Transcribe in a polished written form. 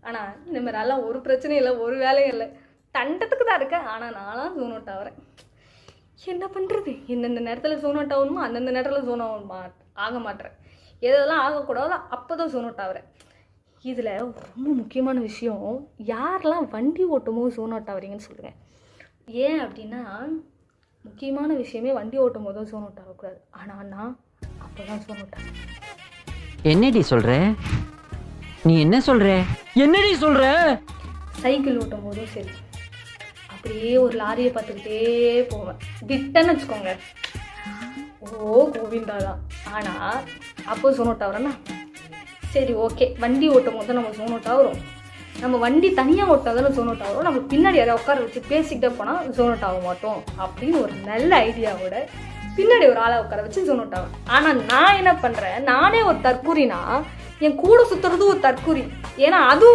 ஆனால் இந்த மாதிரிலாம் ஒரு பிரச்சனையும் இல்லை, ஒரு வேலையும் இல்லை, தண்டத்துக்கு தான் இருக்கேன். ஆனால் நான்லாம் ஜோன் அவுட் ஆகிறேன். என்ன பண்ணுறது? எந்தெந்த நேரத்தில் ஜோன் அவுட் ஆகணுமோ அந்தந்த நேரத்தில் ஜோன் ஆக மாட்டேறேன். எதெல்லாம் ஆகக்கூடாதோ அப்போ தான் ஜோன் அவுட் ஆகிறேன். இதில் ரொம்ப முக்கியமான விஷயம், யாரெல்லாம் வண்டி ஓட்டுமோ ஜோன் அவுட் ஆகிறீங்கன்னு சொல்லுங்கள். ஏன் அப்படின்னா, முக்கியமான விஷயமே வண்டி ஓட்டும் போதும் ஜோன் அவுட் ஆகக்கூடாது. ஆனால் நான் அப்போ தான் ஜோன் அவுட் ஆகிறேன். என்னடி சொல்ற? நீ என்ன சொல்ற? என்னடி சொல்ற? சைக்கிள் ஓட்டும் போதும் சரி, அப்படியே ஒரு லாரியை பார்த்துக்கிட்டே போவேன். விட்டேன்னு வச்சுக்கோங்க, ஓ கோவிந்தா தான். ஆனால் அப்போ ஜோன் அவுட் ஆகிறேன்னா, சரி ஓகே, வண்டி ஓட்டும் போது நம்ம ஜோன் அவுட் ஆகிறோம், நம்ம வண்டி தனியாக ஓட்டாதானே ஜோன் அவுட் ஆகிறோம், நம்ம பின்னாடி யாரையா உட்கார வச்சு பேசிக்கிட்டே போனால் ஜோன் அவுட் ஆக மாட்டோம் அப்படின்னு ஒரு நல்ல ஐடியாவோட பின்னாடி ஒரு ஆளை உட்கார வச்சு ஜோன் அவுட் ஆகும். ஆனால் நான் என்ன பண்ணுறேன், நானே ஒரு தற்கூறினா என் கூட சுற்றுறதும் ஒரு தற்கூரி. ஏன்னா அதுவும்